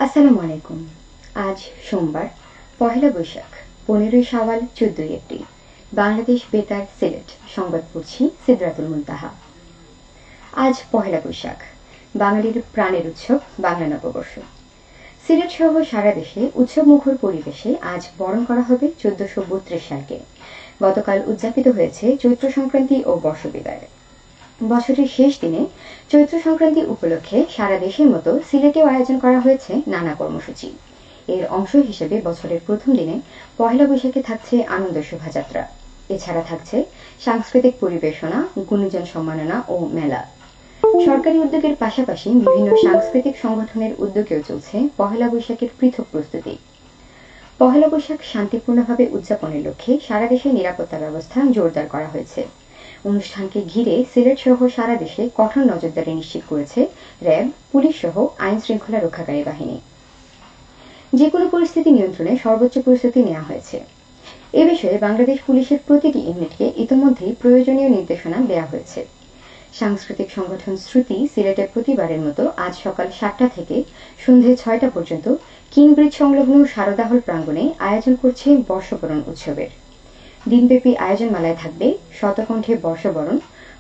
আসসালামু আলাইকুম। আজ সোমবার, পহেলা বৈশাখ, 15ই শাওয়াল, 14ই এপ্রিল। বাংলাদেশ বেতার, সিলেট। সংবাদ পড়ছি সিদরাতুল মুনতাহা। আজ পহেলা বৈশাখ, বাঙালির প্রাণের উৎসব বাংলা নববর্ষ। সিলেট সহ সারা দেশে উৎসবমুখর পরিবেশে আজ বরণ করা হবে 1432 সালকে। গতকাল উদযাপিত হয়েছে চৈত্র সংক্রান্তি ও বর্ষবিদায়। বছরের শেষ দিনে চৈত্র সংক্রান্তি উপলক্ষে সারা দেশের মতো সিলেটেও আয়োজন করা হয়েছে নানা কর্মসূচি। এর অংশ হিসেবে বছরের প্রথম দিনে পহেলা বৈশাখে থাকছে আনন্দ শোভাযাত্রা। এছাড়া থাকছে সাংস্কৃতিক পরিবেশনা, গুণীজন সম্মাননা ও মেলা। সরকারি উদ্যোগের পাশাপাশি বিভিন্ন সাংস্কৃতিক সংগঠনের উদ্যোগেও চলছে পহেলা বৈশাখের পৃথক প্রস্তুতি। পহেলা বৈশাখ শান্তিপূর্ণভাবে উদযাপনের লক্ষ্যে সারা দেশে নিরাপত্তা ব্যবস্থা জোরদার করা হয়েছে। অনুষ্ঠানকে ঘিরে সিলেট সহ সারা দেশে কঠোর নজরদারি নিশ্চিত করেছে র্যাব, পুলিশ সহ আইন শৃঙ্খলা রক্ষাকারী বাহিনী। যে কোনো পরিস্থিতি নিয়ন্ত্রণে সর্বোচ্চ প্রস্তুতি নেওয়া হয়েছে। এ বিষয়ে বাংলাদেশ পুলিশের প্রতিটি ইউনিটকে ইতোমধ্যেই প্রয়োজনীয় নির্দেশনা দেওয়া হয়েছে। সাংস্কৃতিক সংগঠন শ্রুতি সিলেটে প্রতিবারের মতো আজ সকাল 7টা থেকে সন্ধে 6টা পর্যন্ত কিংব্রিজ সংলগ্ন শারদা হল প্রাঙ্গণে আয়োজন করছে বর্ষবরণ উৎসবের। দিনব্যাপী আয়োজনমালায় থাকবে শতকণ্ঠে বর্ষবরণ,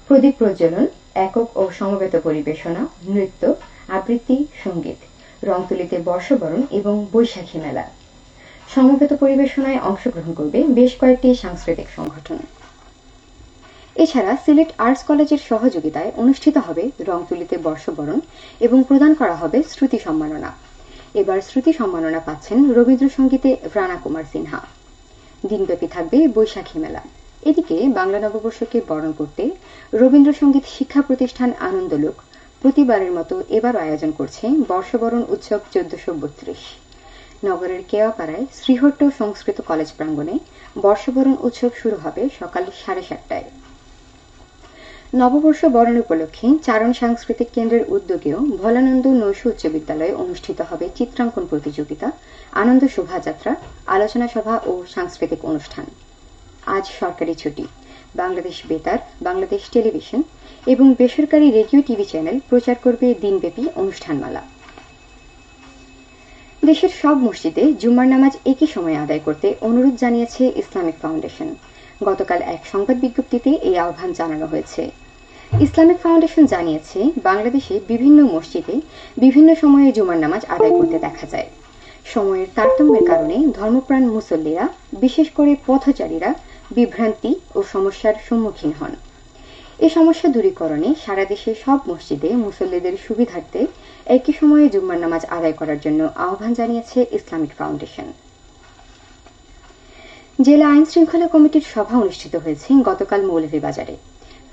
প্রদীপ প্রজ্বলন, একক ও সমবেত পরিবেশনা, নৃত্য, আবৃত্তি, সঙ্গীত, রংতুলিতে বর্ষবরণ এবং বৈশাখী মেলা। সমবেত পরিবেশনায় অংশগ্রহণ করবে বেশ কয়েকটি সাংস্কৃতিক সংগঠন। এছাড়া সিলেট আর্টস কলেজের সহযোগিতায় অনুষ্ঠিত হবে রংতুলিতে বর্ষবরণ এবং প্রদান করা হবে শ্রুতি সম্মাননা। এবার শ্রুতি সম্মাননা পাচ্ছেন রবীন্দ্রসঙ্গীতে রানা কুমার সিনহা। দিনব্যাপী থাকবে বৈশাখী মেলা। এদিকে বাংলা নববর্ষকে বরণ করতে রবীন্দ্রসঙ্গীত শিক্ষা প্রতিষ্ঠান আনন্দলোক প্রতিবারের মতো এবারও আয়োজন করছে বর্ষবরণ উৎসব 1432। নগরের কেওয়াপাড়ায় শ্রীহট্ট সংস্কৃত কলেজ প্রাঙ্গণে বর্ষবরণ উৎসব শুরু হবে সকাল 7:30টায়। নববর্ষ বরণ উপলক্ষে চারণ সাংস্কৃতিক কেন্দ্রের উদ্যোগেও ভোলানন্দ নৈশ উচ্চ বিদ্যালয়ে অনুষ্ঠিত হবে চিত্রাঙ্কন প্রতিযোগিতা, আনন্দ শোভাযাত্রা, আলোচনা সভা ও সাংস্কৃতিক অনুষ্ঠান। আজ সরকারি ছুটি। বাংলাদেশ বেতার, বাংলাদেশ টেলিভিশন এবং বেসরকারি রেডিও টিভি চ্যানেল প্রচার করবে দিনব্যাপী অনুষ্ঠানমালা। দেশের সব মসজিদে জুম্মার নামাজ একই সময়ে আদায় করতে অনুরোধ জানিয়েছে ইসলামিক ফাউন্ডেশন। গতকাল এক সংবাদ বিজ্ঞপ্তিতে এই আহ্বান জানানো হয়েছে। ইসলামিক ফাউন্ডেশন জানিয়েছে, বাংলাদেশে বিভিন্ন মসজিদে বিভিন্ন সময়ে জুমার নামাজ আদায় করতে দেখা যায়। সময়ের তারতম্যের কারণে ধর্মপ্রাণ মুসল্লিরা, বিশেষ করে পথচারীরা বিভ্রান্তি ও সমস্যার সম্মুখীন হন। এ সমস্যা দূরীকরণে সারা দেশে সব মসজিদে মুসল্লিদের সুবিধার্থে একই সময়ে জুম্মার নামাজ আদায় করার জন্য আহ্বান জানিয়েছে ইসলামিক ফাউন্ডেশন। জেলা আইন শৃঙ্খলা কমিটির সভা অনুষ্ঠিত হয়েছে গতকাল মৌলভীবাজারে।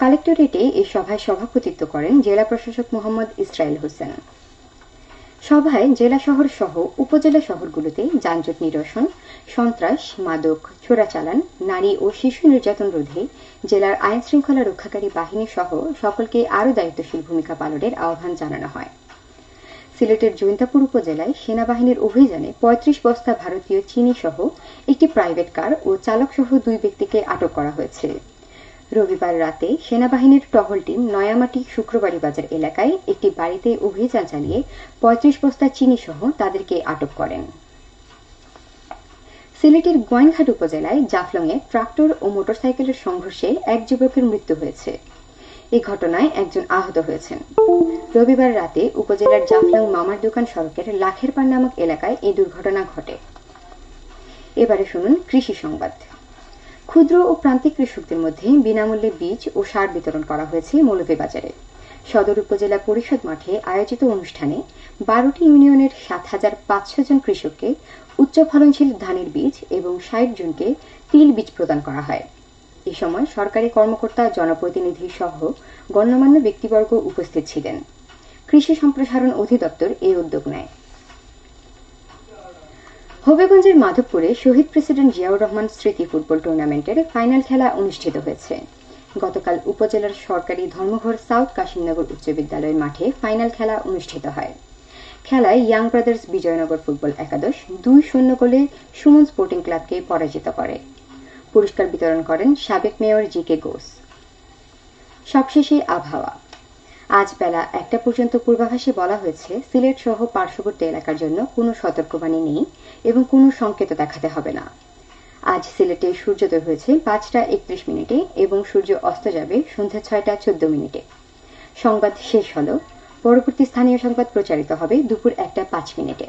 কালেক্টরেটে এই সভায় সভাপতিত্ব করেন জেলা প্রশাসক মোহাম্মদ ইসরাইল হোসেন। সভায় জেলা শহর সহ উপজেলা শহরগুলোতে যানজট নিরসন, সন্ত্রাস, মাদক, চোরাচালান, নারী ও শিশু নির্যাতন রোধে জেলার আইন শৃঙ্খলা রক্ষাকারী বাহিনী সহ সকলকে আরও দায়িত্বশীল ভূমিকা পালনের আহ্বান জানানো হয়। সিলেটের জৈন্তাপুর উপজেলায় সেনাবাহিনীর অভিযানে 35 বস্তা ভারতীয় চিনি সহ একটি প্রাইভেট কার ও চালক সহ 2 ব্যক্তিকে আটক করা হয়েছে। রবিবার রাতে সেনাবাহিনীর টহল টিম নয়ামাটি শুক্রবাড়ি বাজার এলাকায় একটি বাড়িতে অভিযান চালিয়ে 35 বস্তা চিনি সহ তাদেরকে আটক করেন। সিলেটের গোয়াইনঘাট উপজেলায় জাফলংয়ে ট্রাক্টর ও মোটরসাইকেলের সংঘর্ষে এক যুবকের মৃত্যু হয়েছে। এই ঘটনায় একজন আহত হয়েছেন। রবিবার রাতে উপজেলার জাফলং মামার দোকান সড়কের লাখেরপাড় নামক এলাকায় এই দুর্ঘটনা ঘটে। এবারে শুনুন কৃষি সংবাদ। ক্ষুদ্র ও প্রান্তিক কৃষকদের মধ্যে বিনামূল্যে বীজ ও সার বিতরণ করা হয়েছে মৌলভীবাজারে। সদর উপজেলা পরিষদ মাঠে আয়োজিত অনুষ্ঠানে 12টি ইউনিয়নের 7,500 জন কৃষককে উচ্চ ফলনশীল ধানের বীজ এবং 60 জনকে তিল বীজ প্রদান করা হয়। এ সময় সরকারি কর্মকর্তা, জনপ্রতিনিধি সহ গণ্যমান্য ব্যক্তিবর্গ উপস্থিত ছিলেন। কৃষি সম্প্রসারণ অধিদপ্তর এই উদ্যোগ নেয়। হবিগঞ্জের মাধবপুরে শহীদ প্রেসিডেন্ট জিয়াউর রহমান স্মৃতি ফুটবল টুর্নামেন্টের ফাইনাল খেলা অনুষ্ঠিত হয়েছে। গতকাল উপজেলার সরকারি ধর্মঘর সাউথ কাশিমনগর উচ্চ বিদ্যালয়ের মাঠে ফাইনাল খেলা অনুষ্ঠিত হয়। খেলায় ইয়াং ব্রাদার্স বিজয়নগর ফুটবল একাদশ 2-0 গোলে সুমন স্পোর্টিং ক্লাবকে পরাজিত করে। পুরস্কার বিতরণ করেন সাবেক মেয়র জি কে ঘোষ। সবশেষে আবহাওয়া। আজ বেলা 1টা পর্যন্ত পূর্বাভাসে বলা হয়েছে সিলেট সহ পার্শ্ববর্তী এলাকার জন্য কোনো সতর্কবাণী নেই এবং কোনো সংকেত দেখাতে হবে না। আজ সিলেটে সূর্যোদয় হয়েছে 5টা 31 মিনিটে এবং সূর্য অস্ত যাবে সন্ধ্যা 6টা 14 মিনিটে। সংবাদ শেষ হলো। পরবর্তী স্থানীয় সংবাদ প্রচারিত হবে দুপুর 1টা 5 মিনিটে।